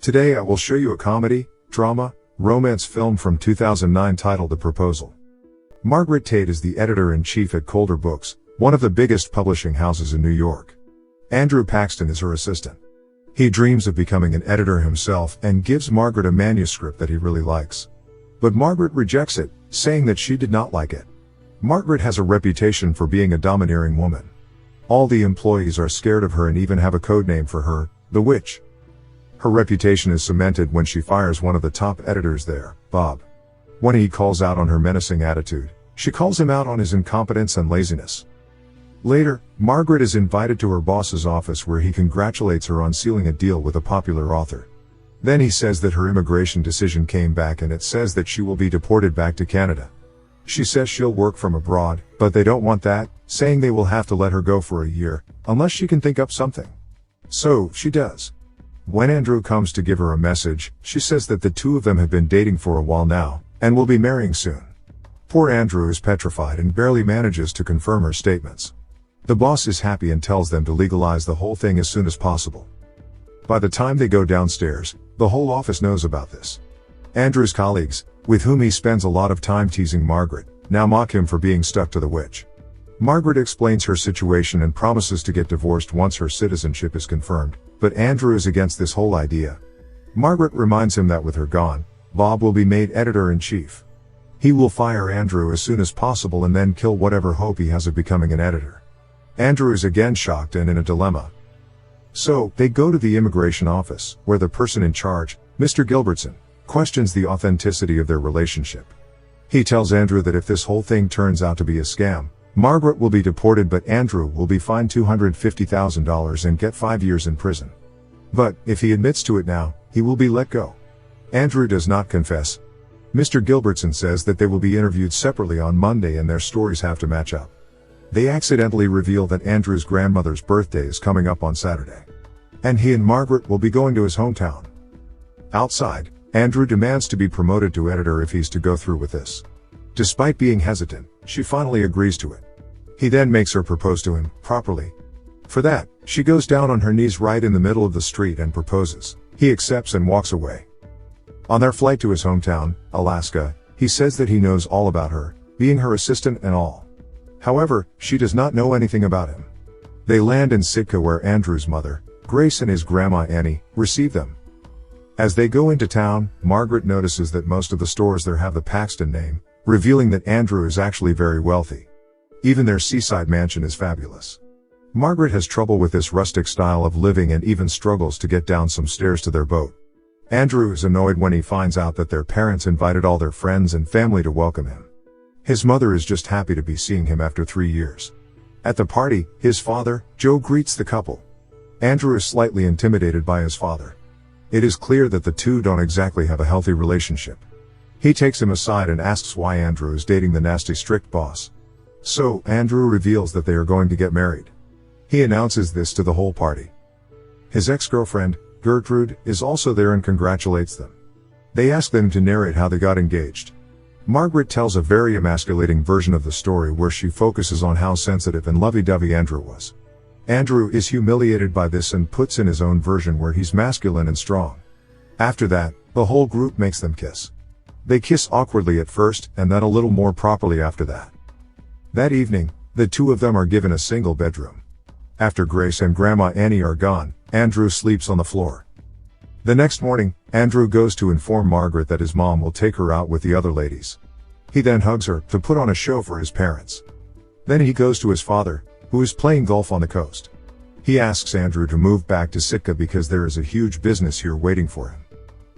Today I will show you a comedy, drama, romance film from 2009 titled The Proposal. Margret Tate is the editor-in-chief at Colder Books, one of the biggest publishing houses in New York. Andrew Paxton is her assistant. He dreams of becoming an editor himself and gives Margret a manuscript that he really likes. But Margret rejects it, saying that she did not like it. Margret has a reputation for being a domineering woman. All the employees are scared of her and even have a code name for her, the Witch. Her reputation is cemented when she fires one of the top editors there, Bob. When he calls out on her menacing attitude, she calls him out on his incompetence and laziness. Later, Margret is invited to her boss's office where he congratulates her on sealing a deal with a popular author. Then he says that her immigration decision came back and it says that she will be deported back to Canada. She says she'll work from abroad, but they don't want that, saying they will have to let her go for a year, unless she can think up something. So, she does. When Andrew comes to give her a message, she says that the two of them have been dating for a while now, and will be marrying soon. Poor Andrew is petrified and barely manages to confirm her statements. The boss is happy and tells them to legalize the whole thing as soon as possible. By the time they go downstairs, the whole office knows about this. Andrew's colleagues, with whom he spends a lot of time teasing Margret, now mock him for being stuck to the witch. Margret explains her situation and promises to get divorced once her citizenship is confirmed, but Andrew is against this whole idea. Margret reminds him that with her gone, Bob will be made editor-in-chief. He will fire Andrew as soon as possible and then kill whatever hope he has of becoming an editor. Andrew is again shocked and in a dilemma. So, they go to the immigration office, where the person in charge, Mr. Gilbertson, questions the authenticity of their relationship. He tells Andrew that if this whole thing turns out to be a scam, Margret will be deported but Andrew will be fined $250,000 and get 5 years in prison. But, if he admits to it now, he will be let go. Andrew does not confess. Mr. Gilbertson says that they will be interviewed separately on Monday and their stories have to match up. They accidentally reveal that Andrew's grandmother's birthday is coming up on Saturday. And he and Margret will be going to his hometown. Outside, Andrew demands to be promoted to editor if he's to go through with this. Despite being hesitant, she finally agrees to it. He then makes her propose to him, properly. For that, she goes down on her knees right in the middle of the street and proposes. He accepts and walks away. On their flight to his hometown, Alaska, he says that he knows all about her, being her assistant and all. However, she does not know anything about him. They land in Sitka where Andrew's mother, Grace, and his grandma Annie, receive them. As they go into town, Margret notices that most of the stores there have the Paxton name, revealing that Andrew is actually very wealthy. Even their seaside mansion is fabulous. Margret has trouble with this rustic style of living and even struggles to get down some stairs to their boat. Andrew is annoyed when he finds out that their parents invited all their friends and family to welcome him. His mother is just happy to be seeing him after 3 years. At the party, his father, Joe, greets the couple. Andrew is slightly intimidated by his father. It is clear that the two don't exactly have a healthy relationship. He takes him aside and asks why Andrew is dating the nasty strict boss. So, Andrew reveals that they are going to get married. He announces this to the whole party. His ex-girlfriend, Gertrude, is also there and congratulates them. They ask them to narrate how they got engaged. Margret tells a very emasculating version of the story where she focuses on how sensitive and lovey-dovey Andrew was. Andrew is humiliated by this and puts in his own version where he's masculine and strong. After that, the whole group makes them kiss. They kiss awkwardly at first, and then a little more properly after that. That evening, the two of them are given a single bedroom. After Grace and Grandma Annie are gone, Andrew sleeps on the floor. The next morning, Andrew goes to inform Margret that his mom will take her out with the other ladies. He then hugs her to put on a show for his parents. Then he goes to his father, who is playing golf on the coast. He asks Andrew to move back to Sitka because there is a huge business here waiting for him.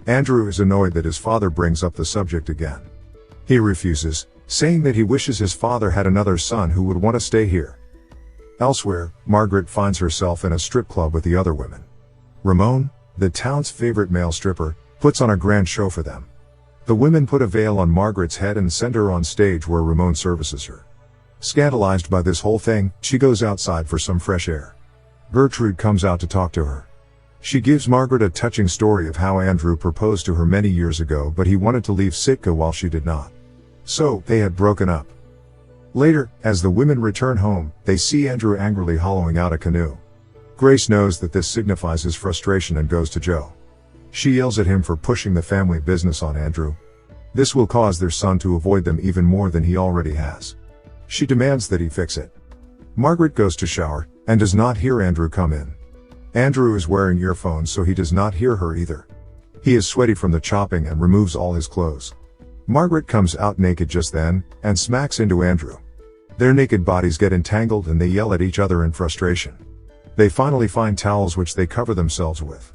Andrew is annoyed that his father brings up the subject again. He refuses, saying that he wishes his father had another son who would want to stay here. Elsewhere, Margret finds herself in a strip club with the other women. Ramon, the town's favorite male stripper, puts on a grand show for them. The women put a veil on Margret's head and send her on stage where Ramon services her. Scandalized by this whole thing, she goes outside for some fresh air. Gertrude comes out to talk to her. She gives Margret a touching story of how Andrew proposed to her many years ago but he wanted to leave Sitka while she did not. So, they had broken up. Later, as the women return home, they see Andrew angrily hollowing out a canoe. Grace knows that this signifies his frustration and goes to Joe. She yells at him for pushing the family business on Andrew. This will cause their son to avoid them even more than he already has. She demands that he fix it. Margret goes to shower, and does not hear Andrew come in. Andrew is wearing earphones, so he does not hear her either. He is sweaty from the chopping and removes all his clothes. Margret comes out naked just then, and smacks into Andrew. Their naked bodies get entangled and they yell at each other in frustration. They finally find towels which they cover themselves with.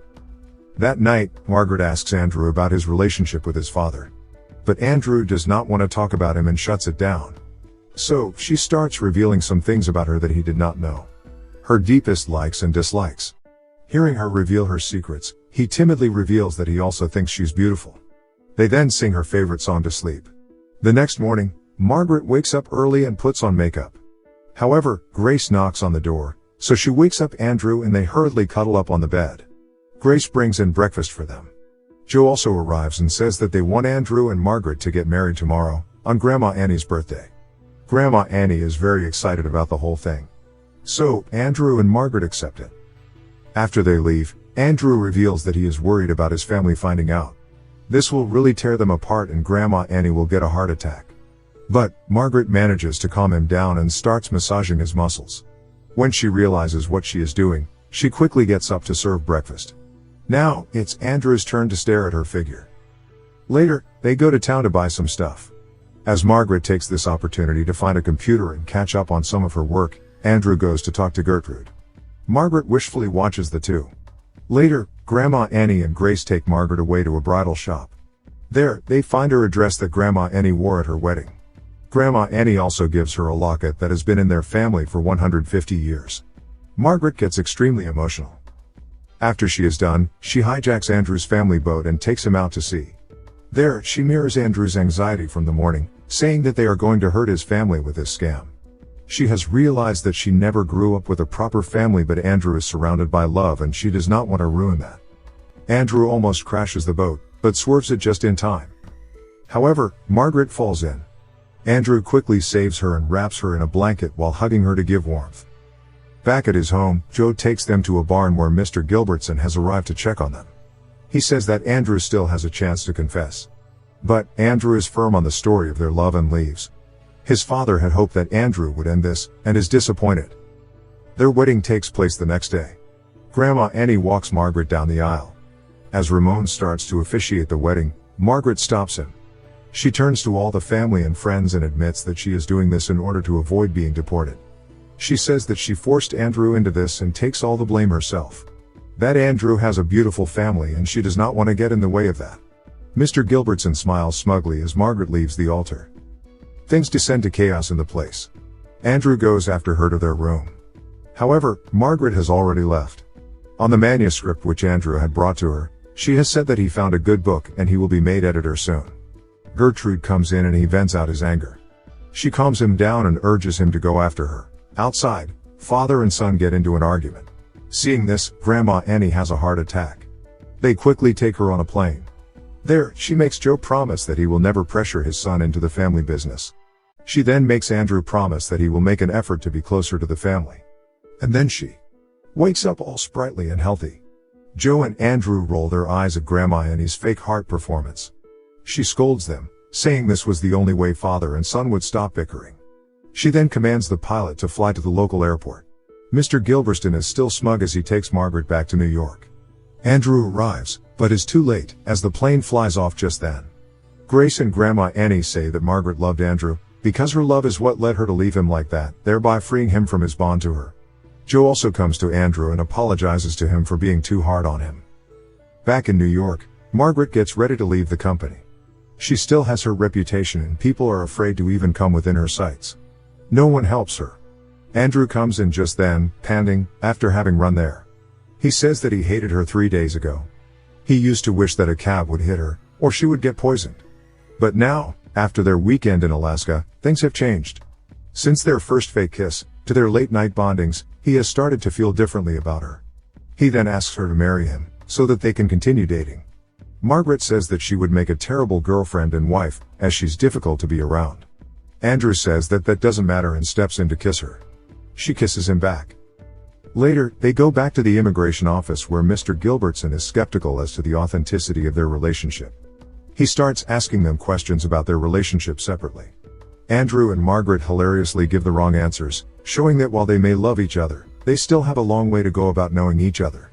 That night, Margret asks Andrew about his relationship with his father. But Andrew does not want to talk about him and shuts it down. So, she starts revealing some things about her that he did not know. Her deepest likes and dislikes. Hearing her reveal her secrets, he timidly reveals that he also thinks she's beautiful. They then sing her favorite song to sleep. The next morning, Margret wakes up early and puts on makeup. However, Grace knocks on the door, so she wakes up Andrew and they hurriedly cuddle up on the bed. Grace brings in breakfast for them. Joe also arrives and says that they want Andrew and Margret to get married tomorrow, on Grandma Annie's birthday. Grandma Annie is very excited about the whole thing. So, Andrew and Margret accept it. After they leave, Andrew reveals that he is worried about his family finding out. This will really tear them apart and Grandma Annie will get a heart attack. But, Margret manages to calm him down and starts massaging his muscles. When she realizes what she is doing, she quickly gets up to serve breakfast. Now, it's Andrew's turn to stare at her figure. Later, they go to town to buy some stuff. As Margret takes this opportunity to find a computer and catch up on some of her work, Andrew goes to talk to Gertrude. Margret wishfully watches the two. Later, Grandma Annie and Grace take Margret away to a bridal shop. There, they find her a dress that Grandma Annie wore at her wedding. Grandma Annie also gives her a locket that has been in their family for 150 years. Margret gets extremely emotional. After she is done, she hijacks Andrew's family boat and takes him out to sea. There, she mirrors Andrew's anxiety from the morning, saying that they are going to hurt his family with this scam. She has realized that she never grew up with a proper family, but Andrew is surrounded by love and she does not want to ruin that. Andrew almost crashes the boat, but swerves it just in time. However, Margret falls in. Andrew quickly saves her and wraps her in a blanket while hugging her to give warmth. Back at his home, Joe takes them to a barn where Mr. Gilbertson has arrived to check on them. He says that Andrew still has a chance to confess. But, Andrew is firm on the story of their love and leaves. His father had hoped that Andrew would end this, and is disappointed. Their wedding takes place the next day. Grandma Annie walks Margret down the aisle. As Ramon starts to officiate the wedding, Margret stops him. She turns to all the family and friends and admits that she is doing this in order to avoid being deported. She says that she forced Andrew into this and takes all the blame herself. That Andrew has a beautiful family and she does not want to get in the way of that. Mr. Gilbertson smiles smugly as Margret leaves the altar. Things descend to chaos in the place. Andrew goes after her to their room. However, Margret has already left. On the manuscript which Andrew had brought to her, she has said that he found a good book and he will be made editor soon. Gertrude comes in and he vents out his anger. She calms him down and urges him to go after her. Outside, father and son get into an argument. Seeing this, Grandma Annie has a heart attack. They quickly take her on a plane. There, she makes Joe promise that he will never pressure his son into the family business. She then makes Andrew promise that he will make an effort to be closer to the family. And then she wakes up all sprightly and healthy. Joe and Andrew roll their eyes at Grandma Annie's fake heart performance. She scolds them, saying this was the only way father and son would stop bickering. She then commands the pilot to fly to the local airport. Mr. Gilbertson is still smug as he takes Margret back to New York. Andrew arrives, but is too late, as the plane flies off just then. Grace and Grandma Annie say that Margret loved Andrew, because her love is what led her to leave him like that, thereby freeing him from his bond to her. Joe also comes to Andrew and apologizes to him for being too hard on him. Back in New York, Margret gets ready to leave the company. She still has her reputation and people are afraid to even come within her sights. No one helps her. Andrew comes in just then, panting, after having run there. He says that he hated her 3 days ago. He used to wish that a cab would hit her, or she would get poisoned. But now, after their weekend in Alaska, things have changed. Since their first fake kiss, to their late-night bondings, he has started to feel differently about her. He then asks her to marry him, so that they can continue dating. Margret says that she would make a terrible girlfriend and wife, as she's difficult to be around. Andrew says that that doesn't matter and steps in to kiss her. She kisses him back. Later, they go back to the immigration office where Mr. Gilbertson is skeptical as to the authenticity of their relationship. He starts asking them questions about their relationship separately. Andrew and Margret hilariously give the wrong answers, showing that while they may love each other, they still have a long way to go about knowing each other.